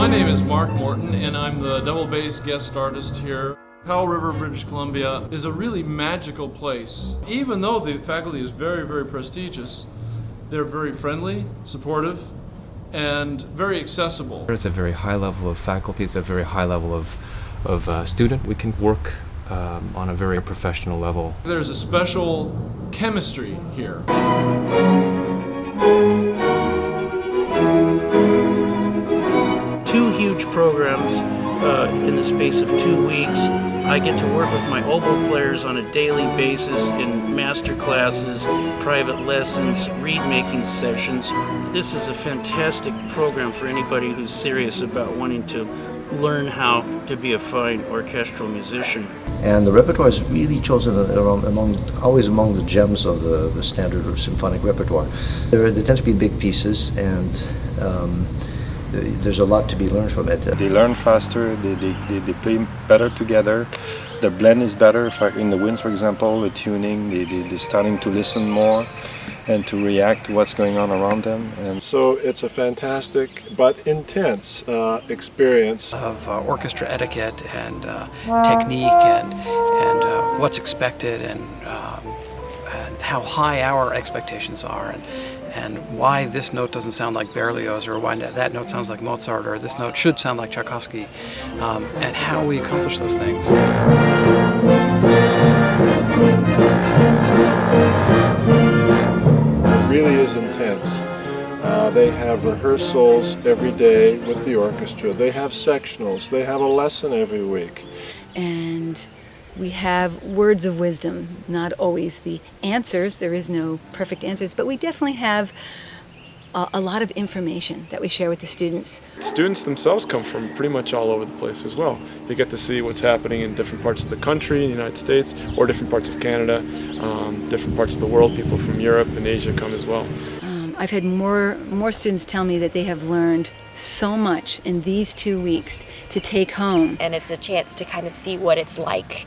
My name is Mark Morton, and I'm the double bass guest artist here. Powell River, British Columbia is a really magical place. Even though the faculty is very, very prestigious, they're very friendly, supportive, and very accessible. It's a very high level of faculty, it's a very high level of student. We can work on a very professional level. There's a special chemistry here. Two huge programs in the space of 2 weeks. I get to work with my oboe players on a daily basis in master classes, private lessons, reed-making sessions. This is a fantastic program for anybody who's serious about wanting to learn how to be a fine orchestral musician. And the repertoire is really chosen always among the gems of the standard or symphonic repertoire. There tend to be big pieces, and there's a lot to be learned from it. They learn faster, they play better together, the blend is better. In the winds, for example, the tuning, they're starting to listen more and to react to what's going on around them. And so it's a fantastic but intense experience of orchestra etiquette and technique and what's expected and how high our expectations are and why this note doesn't sound like Berlioz or why that note sounds like Mozart or this note should sound like Tchaikovsky, and how we accomplish those things. really is intense. They have rehearsals every day with the orchestra. They have sectionals. They have a lesson every week. And we have words of wisdom, not always the answers. There is no perfect answers, but we definitely have a lot of information that we share with the students. Students themselves come from pretty much all over the place as well. They get to see what's happening in different parts of the country, in the United States, or different parts of Canada, different parts of the world. People from Europe and Asia come as well. I've had more students tell me that they have learned so much in these 2 weeks to take home. And it's a chance to kind of see what it's like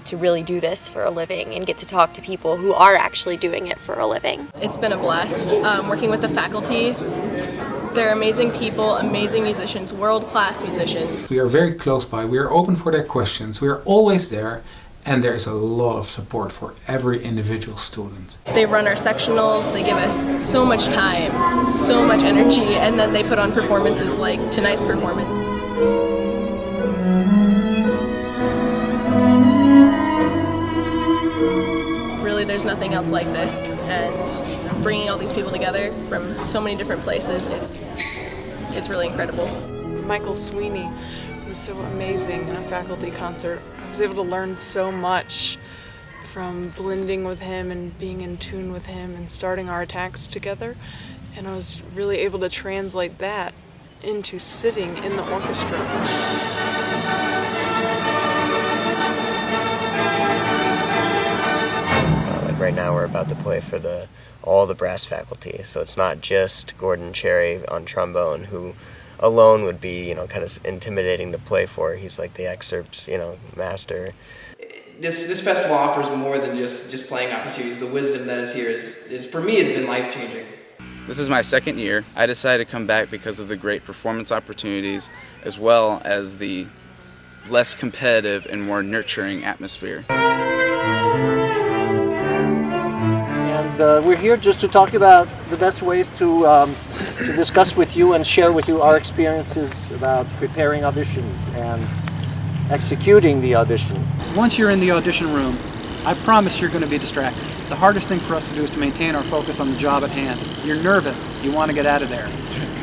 to really do this for a living and get to talk to people who are actually doing it for a living. It's been a blast working with the faculty. They're amazing people, amazing musicians, world-class musicians. We are very close by. We are open for their questions. We are always there. And there's a lot of support for every individual student. They run our sectionals, they give us so much time, so much energy, and then they put on performances like tonight's performance. Really, there's nothing else like this, and bringing all these people together from so many different places, it's really incredible. Michael Sweeney was so amazing in a faculty concert. I was able to learn so much from blending with him and being in tune with him and starting our attacks together, and I was really able to translate that into sitting in the orchestra. Like right now we're about to play for all the brass faculty, so it's not just Gordon Cherry on trombone, who alone would be, kind of intimidating to play for. He's like the excerpts, master. This festival offers more than just playing opportunities. The wisdom that is here is for me has been life-changing. This is my second year. I decided to come back because of the great performance opportunities as well as the less competitive and more nurturing atmosphere. And we're here just to talk about the best ways to discuss with you and share with you our experiences about preparing auditions and executing the audition. Once you're in the audition room, I promise you're going to be distracted. The hardest thing for us to do is to maintain our focus on the job at hand. You're nervous, you want to get out of there.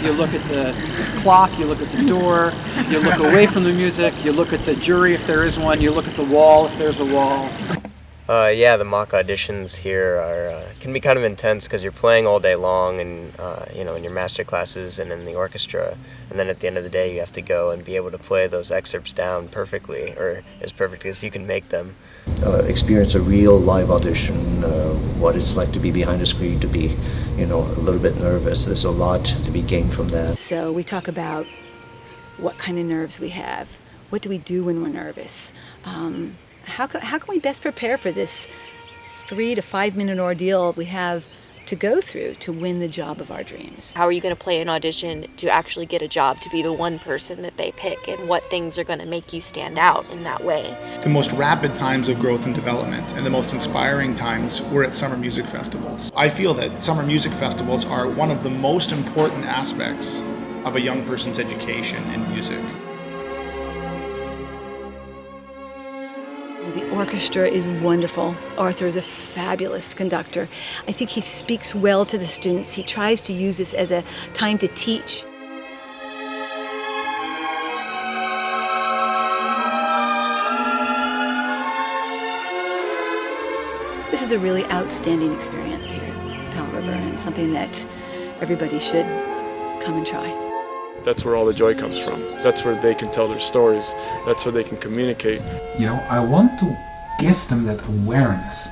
You look at the clock, you look at the door, you look away from the music, you look at the jury if there is one, you look at the wall if there's a wall. Yeah, the mock auditions here can be kind of intense because you're playing all day long and in your master classes and in the orchestra, and then at the end of the day you have to go and be able to play those excerpts down perfectly, or as perfectly as you can make them. Experience a real live audition, what it's like to be behind a screen, to be a little bit nervous. There's a lot to be gained from that. So we talk about what kind of nerves we have. What do we do when we're nervous? How can we best prepare for this 3 to 5 minute ordeal we have to go through to win the job of our dreams. How are you going to play an audition to actually get a job, to be the one person that they pick, and what things are going to make you stand out in that way? The most rapid times of growth and development and the most inspiring times were at summer music festivals. I feel that summer music festivals are one of the most important aspects of a young person's education in music. The orchestra is wonderful. Arthur is a fabulous conductor. I think he speaks well to the students. He tries to use this as a time to teach. This is a really outstanding experience here at Powell River, and something that everybody should come and try. That's where all the joy comes from. That's where they can tell their stories. That's where they can communicate. You know, I want to give them that awareness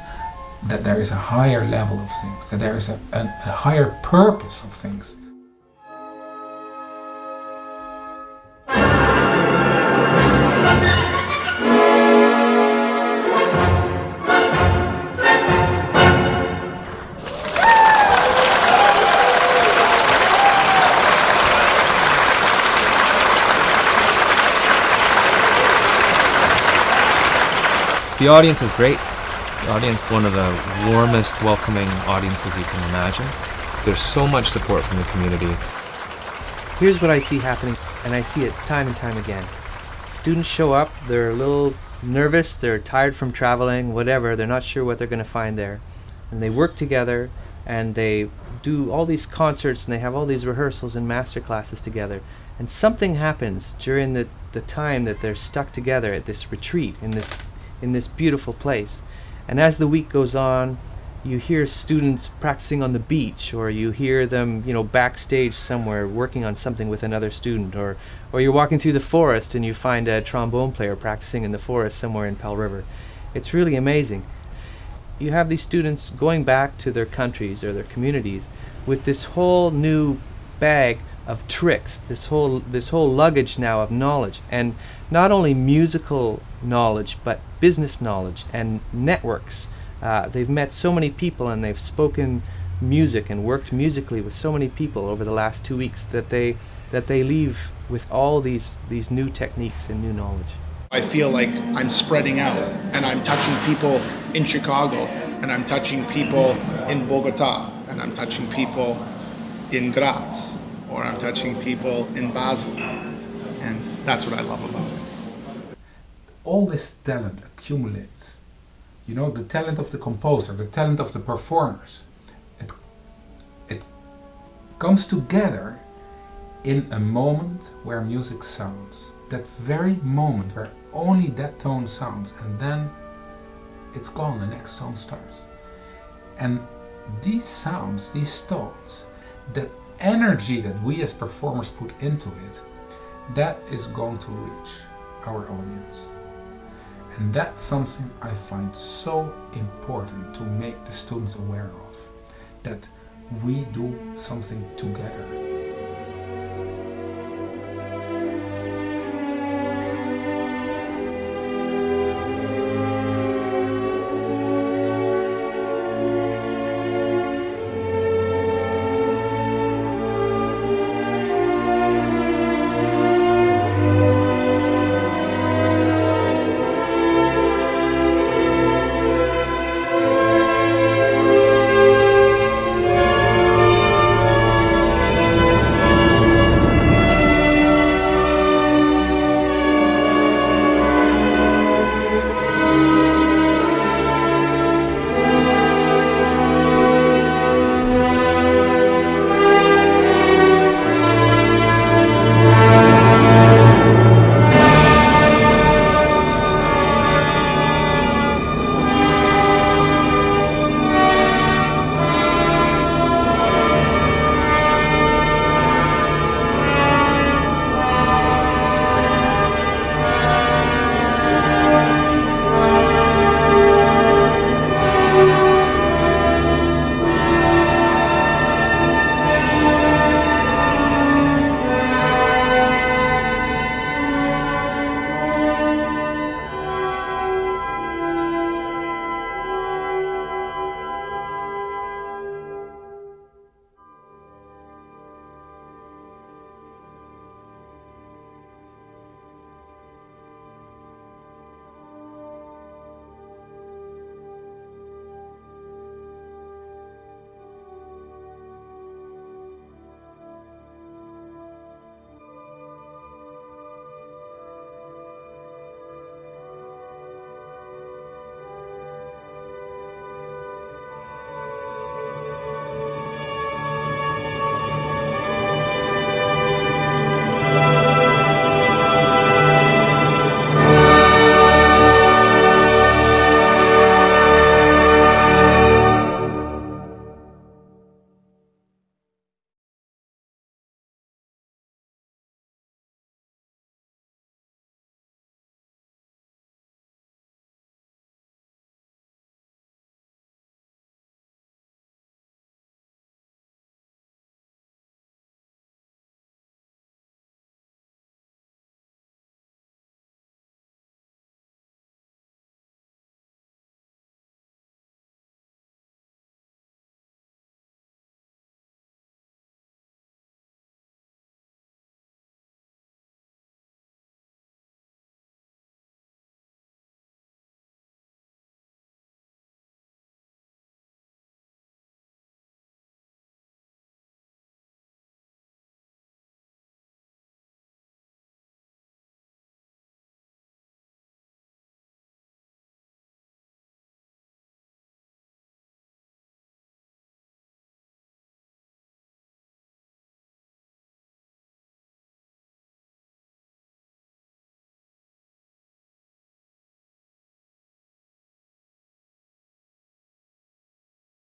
that there is a higher level of things, that there is a higher purpose of things. The audience is great. The audience, one of the warmest, welcoming audiences you can imagine. There's so much support from the community. Here's what I see happening, and I see it time and time again. Students show up, they're a little nervous, they're tired from traveling, whatever, they're not sure what they're going to find there. And they work together, and they do all these concerts, and they have all these rehearsals and master classes together. And something happens during the time that they're stuck together at this retreat, in this beautiful place. And as the week goes on, you hear students practicing on the beach, or you hear them, backstage somewhere working on something with another student, or you're walking through the forest and you find a trombone player practicing in the forest somewhere in Powell River. It's really amazing. You have these students going back to their countries or their communities with this whole new bag of tricks, this whole luggage now of knowledge, and not only musical knowledge but business knowledge and networks. They've met so many people, and they've spoken music and worked musically with so many people over the last 2 weeks that they leave with all these new techniques and new knowledge. I feel like I'm spreading out, and I'm touching people in Chicago, and I'm touching people in Bogota, and I'm touching people in Graz, or I'm touching people in Basel, and that's what I love about it. All this talent accumulates. The talent of the composer, the talent of the performers. It comes together in a moment where music sounds. That very moment where only that tone sounds, and then it's gone, the next tone starts. And these sounds, these tones, that energy that we as performers put into it, that is going to reach our audience. And that's something I find so important to make the students aware of, that we do something together.